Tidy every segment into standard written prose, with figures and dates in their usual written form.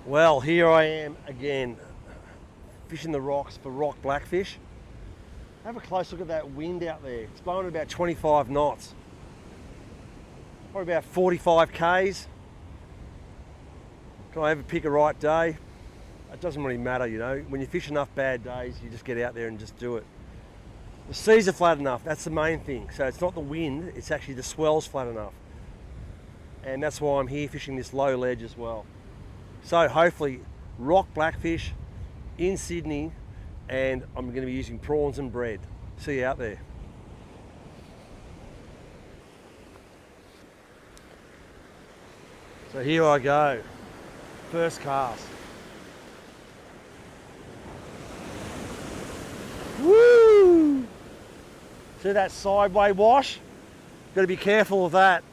Well, here I am again, fishing the rocks for rock blackfish. Have a close look at that wind out there. It's blowing about 25 knots. Probably about 45 Ks. Can I ever pick a right day? It doesn't really matter, you know. When you fish enough bad days, you just get out there and just do it. The seas are flat enough, that's the main thing. So it's not the wind, it's actually the swell's flat enough. And that's why I'm here fishing this low ledge as well. So hopefully rock blackfish in Sydney, and I'm going to be using prawns and bread. See you out there. So here I go, first cast. Woo! See that sideway wash? Got to be careful of that.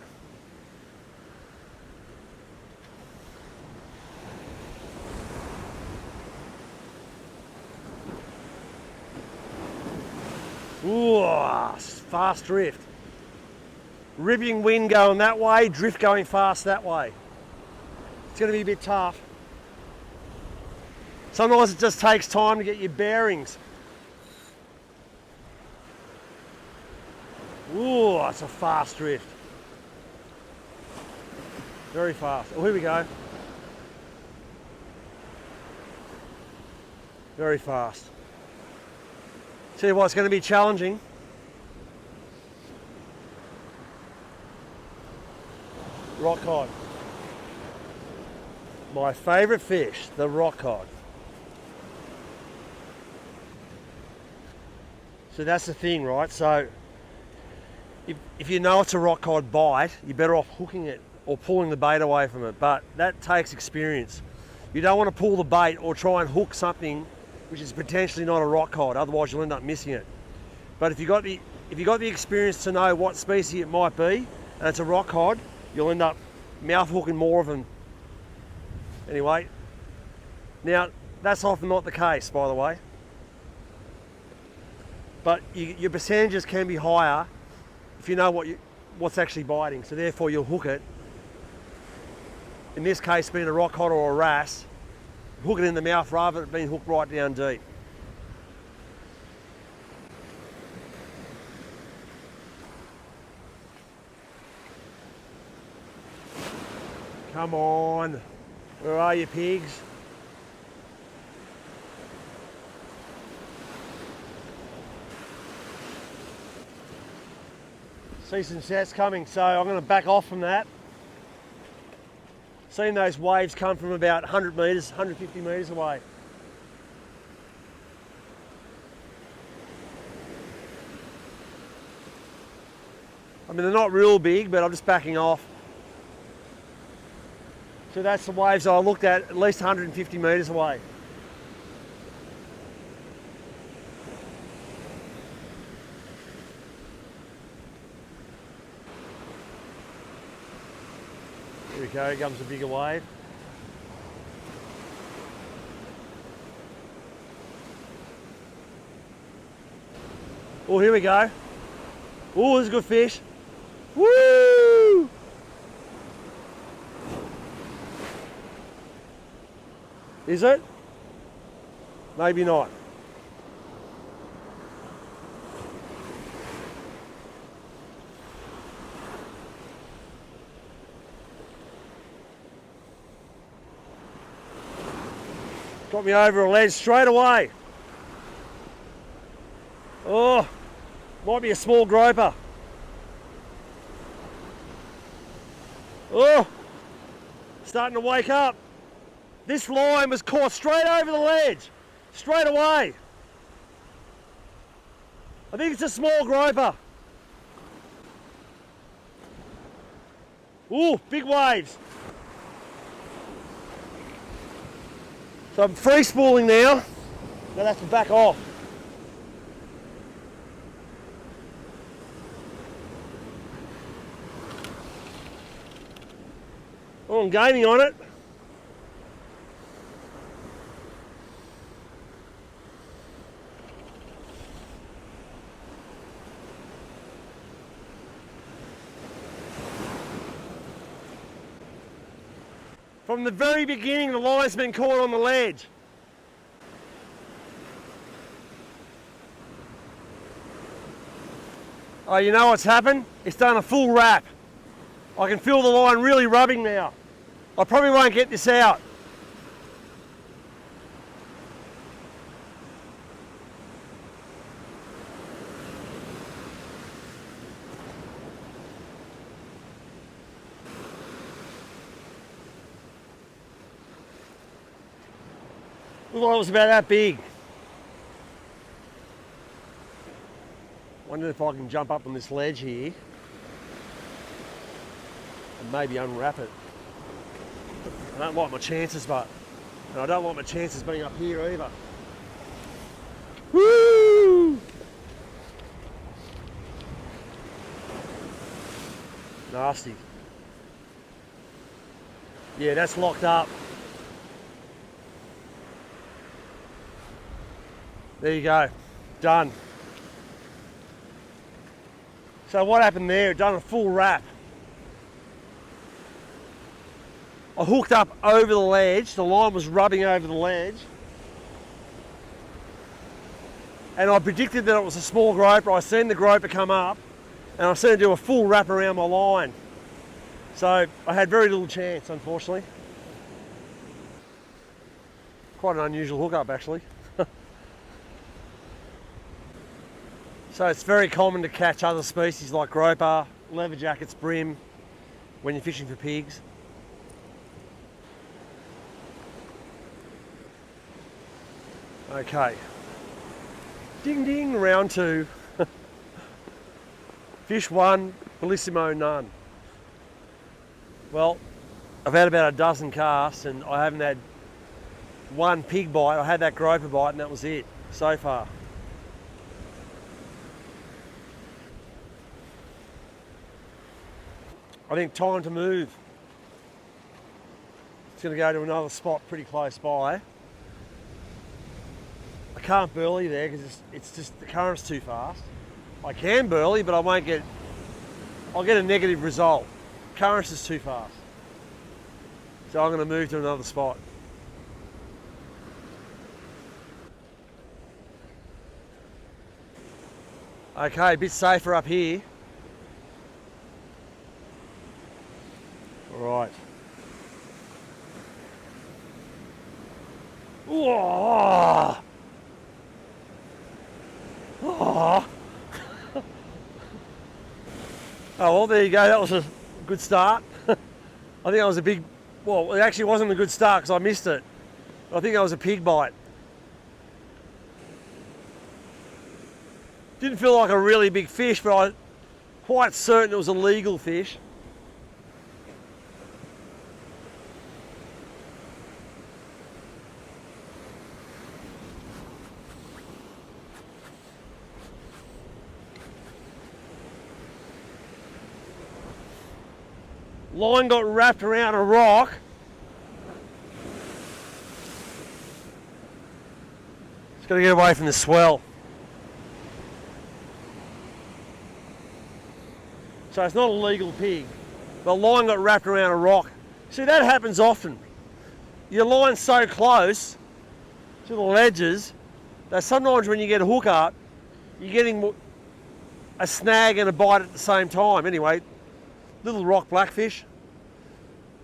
Ooh, fast drift. Ripping wind going that way, drift going fast that way. It's going to be a bit tough. Sometimes it just takes time to get your bearings. Ooh, it's a fast drift. Very fast. Oh, here we go. Very fast. Tell you what, it's going to be challenging. Rock cod. My favourite fish, the rock cod. So that's the thing, right? So if you know it's a rock cod bite, you're better off hooking it or pulling the bait away from it. But that takes experience. You don't want to pull the bait or try and hook something which is potentially not a rock cod, otherwise you'll end up missing it. But if you got the experience to know what species it might be, and it's a rock cod, you'll end up mouth hooking more of them. Anyway, now that's often not the case, by the way. But your percentages can be higher if you know what's actually biting, so therefore you'll hook it. In this case, being a rock cod or a wrasse, hook it in the mouth rather than being hooked right down deep. Come on, where are you, pigs? See some sets coming, so I'm going to back off from that. Seen those waves come from about 100 metres, 150 metres away. I mean, they're not real big, but I'm just backing off. So that's the waves I looked at least 150 metres away. Here we go, here comes a bigger wave. Oh, here we go. Oh, this is a good fish. Woo! Is it? Maybe not. Got me over a ledge straight away. Oh, might be a small groper. Oh, starting to wake up. This line was caught straight over the ledge, straight away. I think it's a small groper. Ooh, big waves. So I'm free spooling now. Gonna have to back off. Oh, I'm gaining on it. From the very beginning, the line's been caught on the ledge. Oh, you know what's happened? It's done a full wrap. I can feel the line really rubbing now. I probably won't get this out. Looked like it was about that big. Wonder if I can jump up on this ledge here and maybe unwrap it. I don't like my chances, and I don't like my chances being up here either. Woo! Nasty. Yeah, that's locked up. There you go, done. So what happened there, done a full wrap. I hooked up over the ledge, the line was rubbing over the ledge. And I predicted that it was a small groper. I seen the groper come up and I seen it do a full wrap around my line. So I had very little chance, unfortunately. Quite an unusual hookup actually. So it's very common to catch other species like groper, leatherjackets, brim when you're fishing for pigs. Okay. Ding ding, round 2. Fish 1, bellissimo none. Well, I've had about a dozen casts and I haven't had one pig bite. I had that groper bite and that was it so far. I think time to move. It's going to go to another spot pretty close by. I can't burley there because it's just the current's too fast. I can burley, but I'll get a negative result. Current's is too fast. So I'm going to move to another spot. Okay, a bit safer up here. Right. Oh. Oh. Oh, well, there you go. That was a good start. I think that was a big, well, it actually wasn't a good start because I missed it. I think that was a pig bite. Didn't feel like a really big fish, but I'm quite certain it was a legal fish. Line got wrapped around a rock. Just got to get away from the swell. So it's not a legal pig. The line got wrapped around a rock. See, that happens often. Your line's so close to the ledges that sometimes when you get a hook up, you're getting a snag and a bite at the same time. Anyway, little rock blackfish,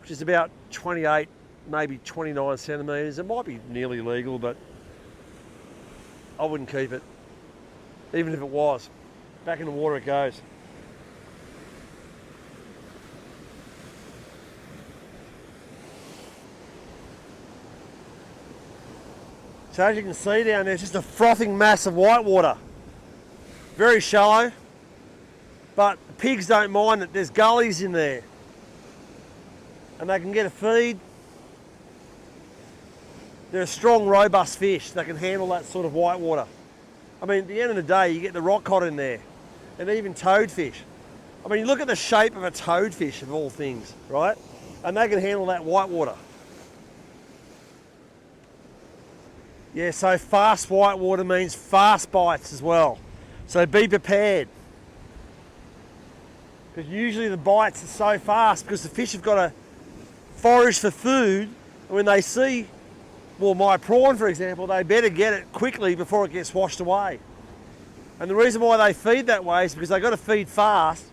which is about 28, maybe 29 centimetres. It might be nearly legal, but I wouldn't keep it, even if it was. Back in the water it goes. So as you can see down there, it's just a frothing mass of whitewater. Very shallow, but the pigs don't mind it. There's gullies in there. And they can get a feed. They're a strong, robust fish. They can handle that sort of whitewater. I mean, at the end of the day, you get the rock cod in there, and even toadfish. I mean, you look at the shape of a toadfish of all things, right? And they can handle that whitewater. Yeah, so fast whitewater means fast bites as well. So be prepared. Because usually the bites are so fast because the fish have got to forage for food, and when they see, well, my prawn, for example, they better get it quickly before it gets washed away. And the reason why they feed that way is because they've got to feed fast,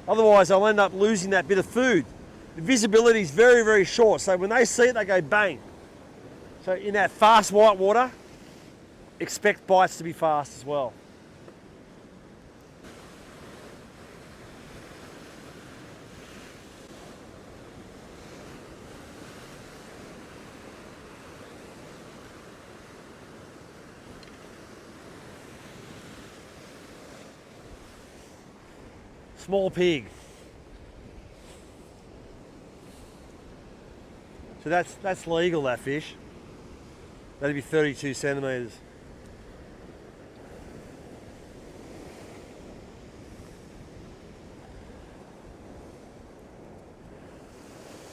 otherwise they'll end up losing that bit of food. The visibility is very, very short, so when they see it, they go bang. So in that fast white water, expect bites to be fast as well. Small pig. So that's legal, that fish. That'd be 32 centimetres.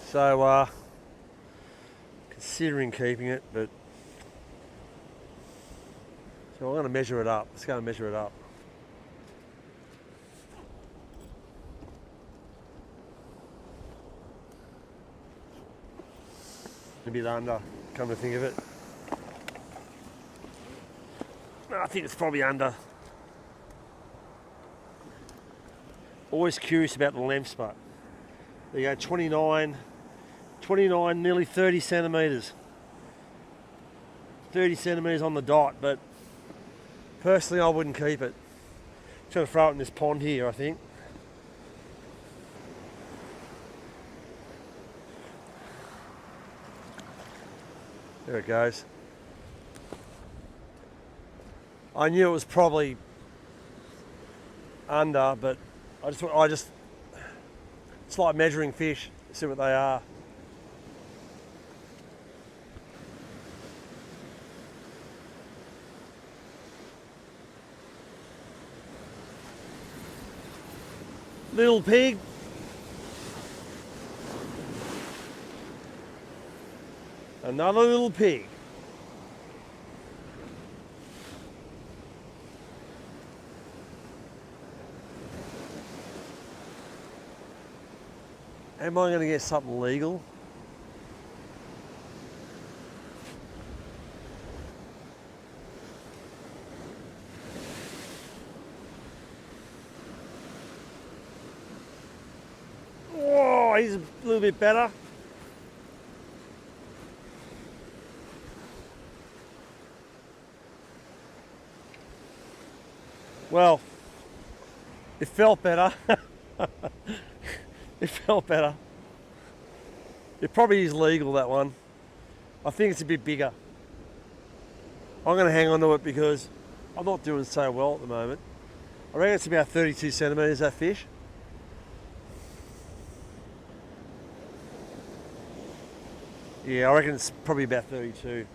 So considering keeping it, but so I'm going to measure it up. Let's go and measure it up. A bit under, come to think of it. I think it's probably under. Always curious about the lengths, but there you go, 29, nearly 30 centimetres. 30 centimetres on the dot, but personally I wouldn't keep it. I'm trying to throw it in this pond here, I think. There it goes. I knew it was probably under, but I just it's like measuring fish, see what they are. Little pig. Another little pig. Am I going to get something legal? Whoa, he's a little bit better. Well, it felt better. It felt better. It probably is legal, that one. I think it's a bit bigger. I'm going to hang on to it because I'm not doing so well at the moment. I reckon it's about 32 centimetres, that fish. Yeah, I reckon it's probably about 32.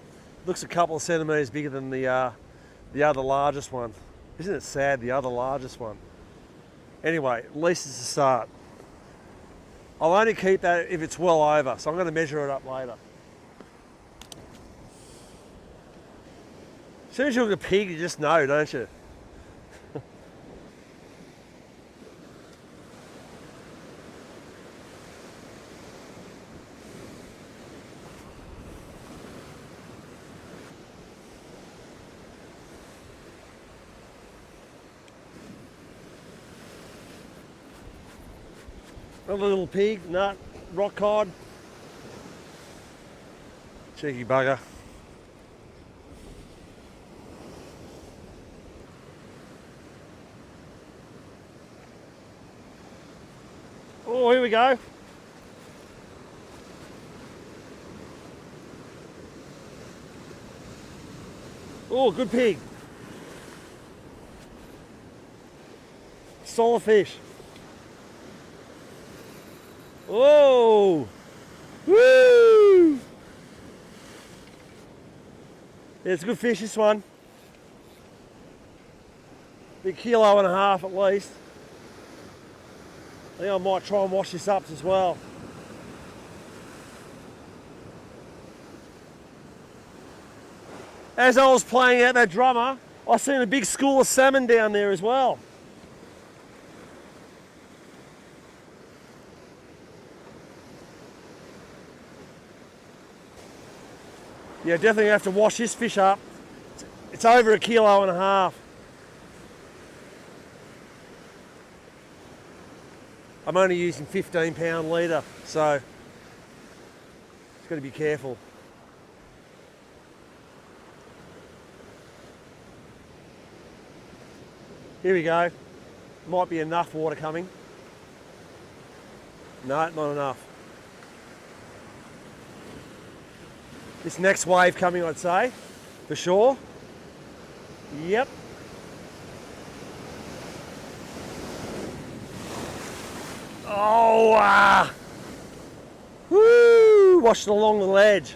Looks a couple of centimetres bigger than the other largest one. Isn't it sad, the other largest one? Anyway, at least it's a start. I'll only keep that if it's well over, so I'm going to measure it up later. As soon as you look at a pig, you just know, don't you? Another little pig, nut, rock cod. Cheeky bugger. Oh, here we go. Oh, good pig. Solid fish. Whoa! Woo! Yeah, it's a good fish, this one. Big 1.5 kilos at least. I think I might try and wash this up as well. As I was playing out that drummer, I seen a big school of salmon down there as well. Yeah, definitely have to wash this fish up. It's over 1.5 kilos. I'm only using 15-pound leader, so it's got to be careful. Here we go. Might be enough water coming. No, not enough. This next wave coming, I'd say, for sure. Yep. Oh, woo! Washed along the ledge.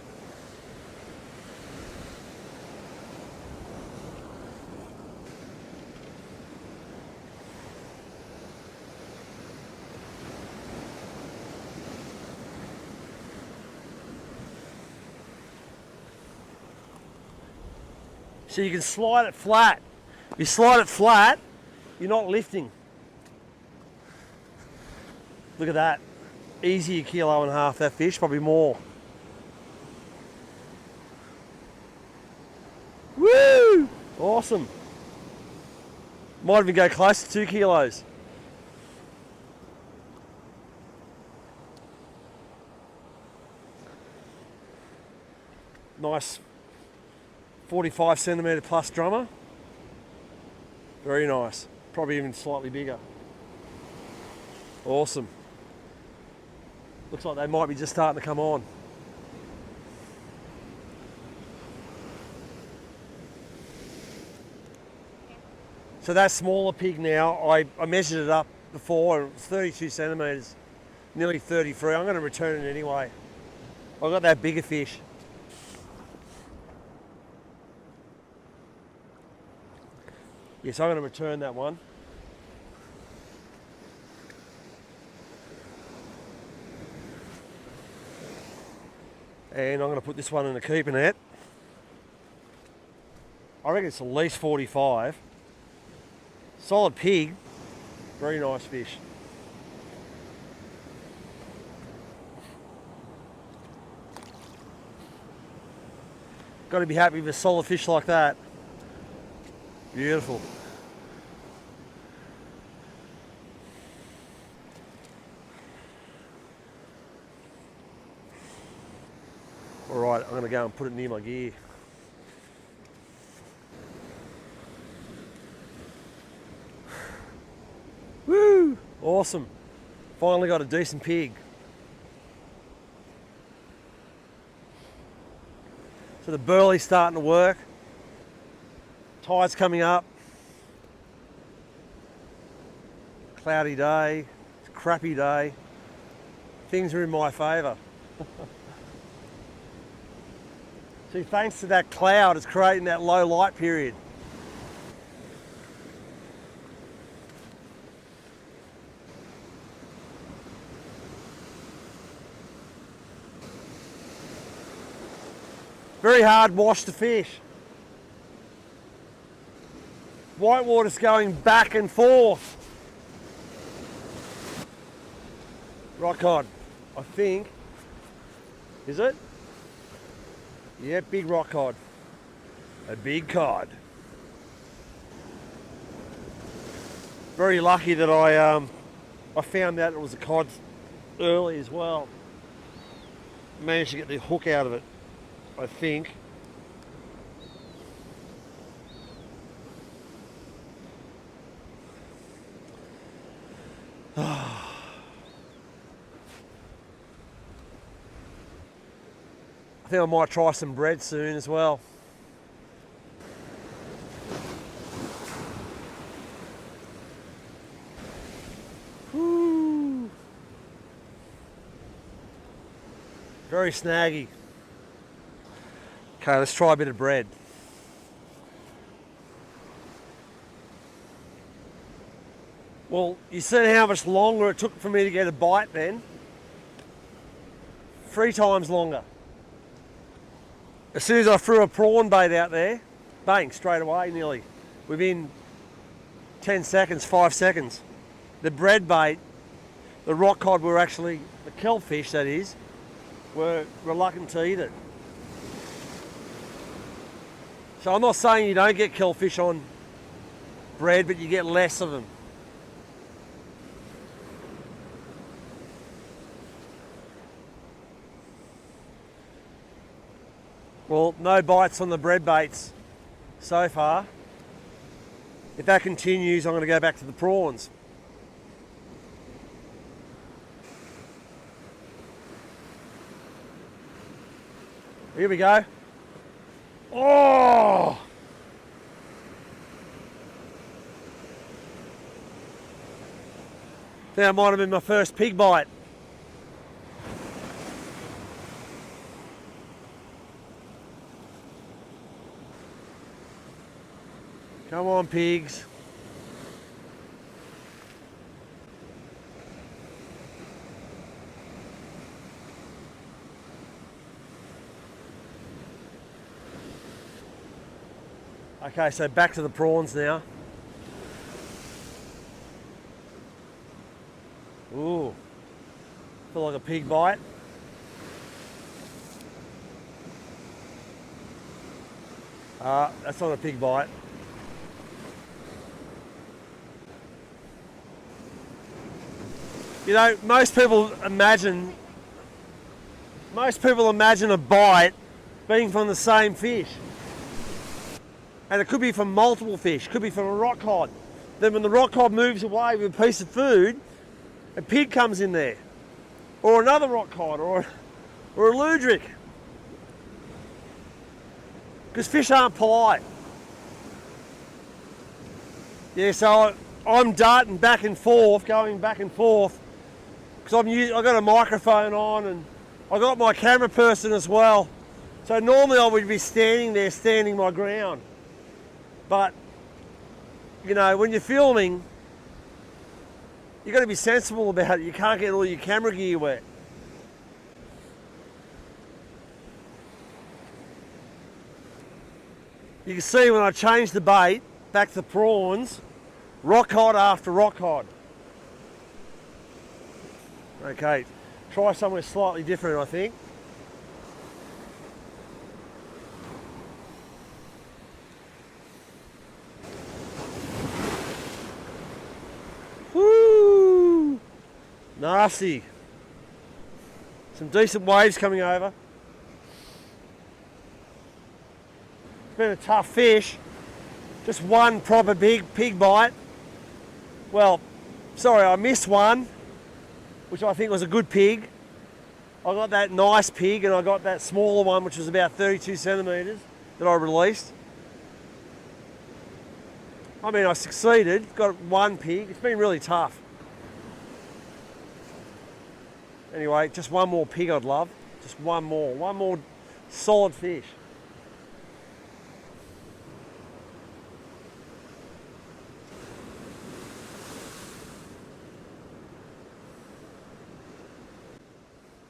So you can slide it flat. If you slide it flat, you're not lifting. Look at that. Easy 1.5 kilos, that fish, probably more. Woo! Awesome. Might even go close to 2 kilos. Nice 45 centimetre plus drummer. Very nice. Probably even slightly bigger. Awesome. Looks like they might be just starting to come on. So that smaller pig now, I measured it up before, and it's 32 centimetres, nearly 33. I'm going to return it anyway. I've got that bigger fish. Yes, I'm going to return that one. And I'm going to put this one in a keeper net. I reckon it's at least 45. Solid pig. Very nice fish. Got to be happy with a solid fish like that. Beautiful. All right, I'm going to go and put it near my gear. Woo! Awesome. Finally got a decent pig. So the burley's starting to work. Tide's coming up. Cloudy day. It's a crappy day. Things are in my favour. See, thanks to that cloud, it's creating that low light period. Very hard wash to fish. Whitewater's going back and forth. Right cod, I think. Is it? Yeah, big rock cod. A big cod. Very lucky that I found out it was a cod early as well. Managed to get the hook out of it, I think. I think I might try some bread soon as well. Woo. Very snaggy. Okay, let's try a bit of bread. Well, you see how much longer it took for me to get a bite then? 3 times longer. As soon as I threw a prawn bait out there, bang, straight away nearly. Within 10 seconds, 5 seconds. The bread bait, the rock cod were actually, the kelp fish that is, were reluctant to eat it. So I'm not saying you don't get kelpfish on bread, but you get less of them. Well, no bites on the bread baits so far. If that continues, I'm going to go back to the prawns. Here we go. Oh! That might have been my first pig bite. Come on, pigs. Okay, so back to the prawns now. Ooh, feel like a pig bite. That's not a pig bite. You know, most people imagine a bite being from the same fish. And it could be from multiple fish, could be from a rock cod. Then when the rock cod moves away with a piece of food, a pig comes in there. Or another rock cod, or a ludric. Because fish aren't polite. Yeah, so I'm darting back and forth, going back and forth, because I've got a microphone on and I've got my camera person as well. So normally I would be standing there, standing my ground. But, you know, when you're filming, you've got to be sensible about it. You can't get all your camera gear wet. You can see when I change the bait, back to the prawns, rock cod after rock cod. Okay, try somewhere slightly different, I think. Woo! Nasty. Some decent waves coming over. It's been a tough fish. Just one proper big pig bite. Well, sorry, I missed one, which I think was a good pig. I got that nice pig and I got that smaller one, which was about 32 centimetres that I released. I mean, I succeeded, got one pig. It's been really tough. Anyway, just one more pig I'd love. Just one more solid fish.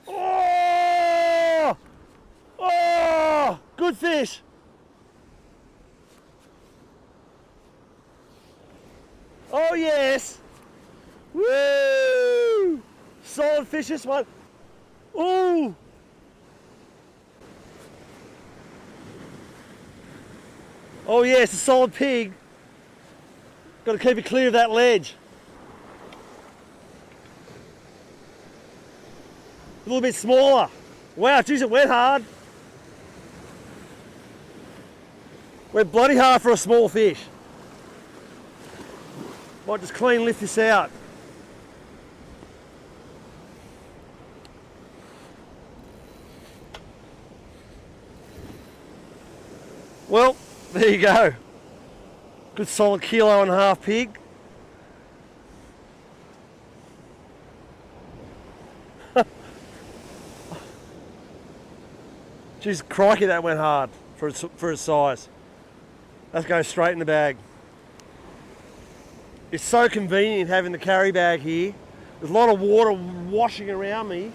Oh! Oh! Good fish. Oh yes! Woo! Solid fish this one. Ooh! Oh yes, a solid pig. Got to keep it clear of that ledge. A little bit smaller. Wow, geez, it went hard. Went bloody hard for a small fish. Might just clean lift this out. Well, there you go. Good solid 1.5 kg pig. Jeez, crikey, that went hard for its size. That's going straight in the bag. It's so convenient having the carry bag here. There's a lot of water washing around me.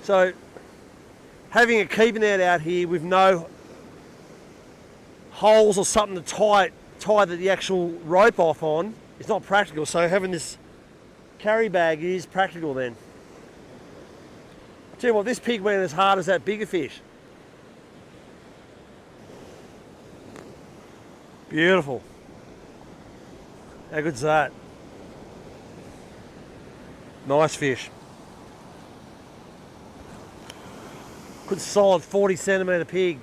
So having a keeping net out here with no holes or something to tie the actual rope off on is not practical. So having this carry bag is practical then. Tell you what, this pig went as hard as that bigger fish. Beautiful. How good's that? Nice fish. Good solid 40 centimetre pig.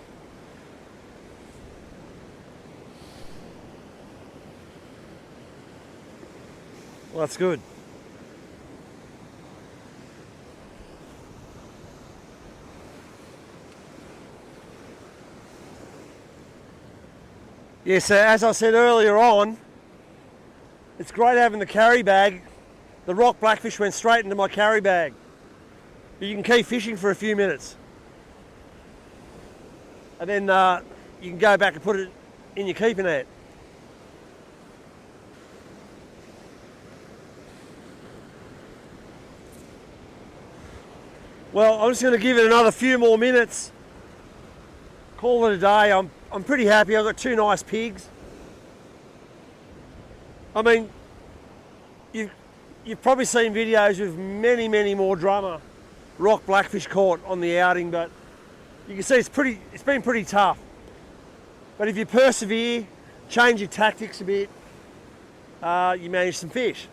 Well, that's good. Yeah, so as I said earlier on, it's great having the carry bag. The rock blackfish went straight into my carry bag. You can keep fishing for a few minutes. And then you can go back and put it in your keeping net. Well, I'm just going to give it another few more minutes. Call it a day. I'm pretty happy. I've got two nice pigs. I mean, you've probably seen videos with many more drummer rock blackfish caught on the outing, but you can see it's been pretty tough. But if you persevere, change your tactics a bit, you manage some fish.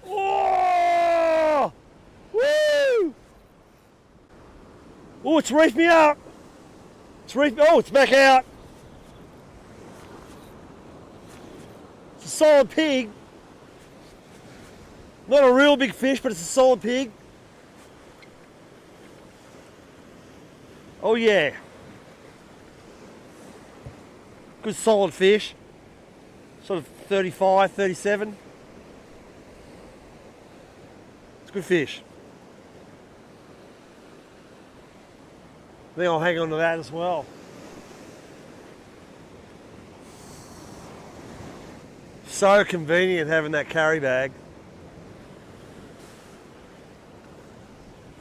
Oh! Woo! Oh, it's reefed me up. It's back out. It's a solid pig. Not a real big fish, but it's a solid pig. Oh yeah. Good solid fish. Sort of 35, 37. It's good fish. I think I'll hang on to that as well. So convenient having that carry bag.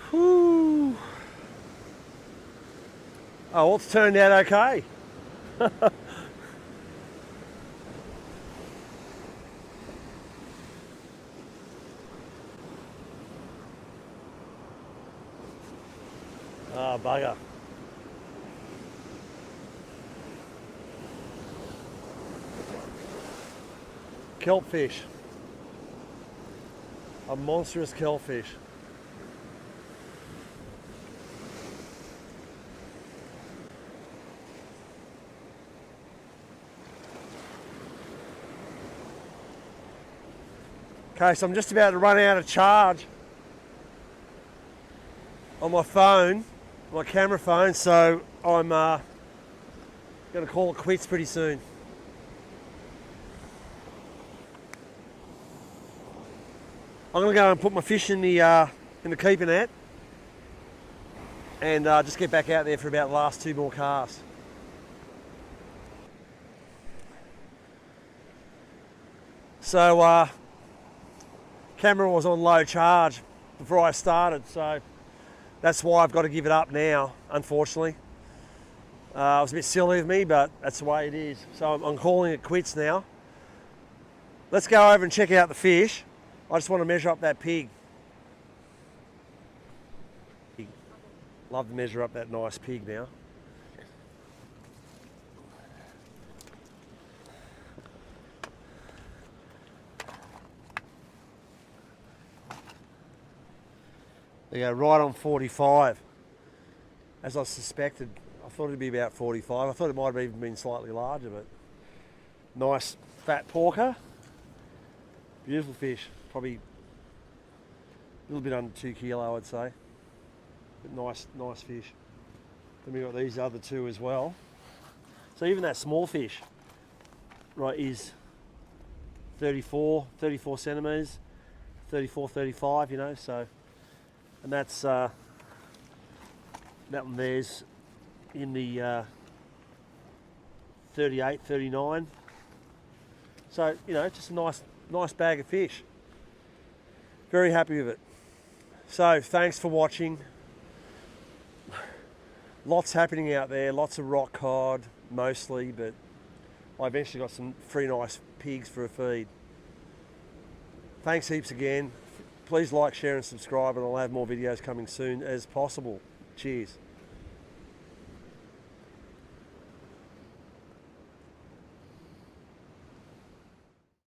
Whew. Oh, well, it's turned out okay. Ah, bugger. Kelpfish. A monstrous kelpfish. Okay, so I'm just about to run out of charge on my phone, my camera phone, so I'm going to call it quits pretty soon. I'm going to go and put my fish in the keeper net and just get back out there for about the last two more casts. So camera was on low charge before I started, so that's why I've got to give it up now, unfortunately. It was a bit silly of me, but that's the way it is. So I'm calling it quits now. Let's go over and check out the fish. I just want to measure up that pig. Love to measure up that nice pig now. They go right on 45. As I suspected, I thought it'd be about 45. I thought it might have even been slightly larger, but nice fat porker. Beautiful fish. Probably a little bit under 2 kilo, I'd say. But nice fish. Then we've got these other two as well. So even that small fish, right, is 34 centimetres, 34, 35, you know, so. And that's, that one there's in the 38, 39. So, you know, just a nice bag of fish. Very happy with it. So, thanks for watching. Lots happening out there, lots of rock cod, mostly, but I eventually got some pretty nice pigs for a feed. Thanks heaps again. Please like, share and subscribe, and I'll have more videos coming soon as possible. Cheers.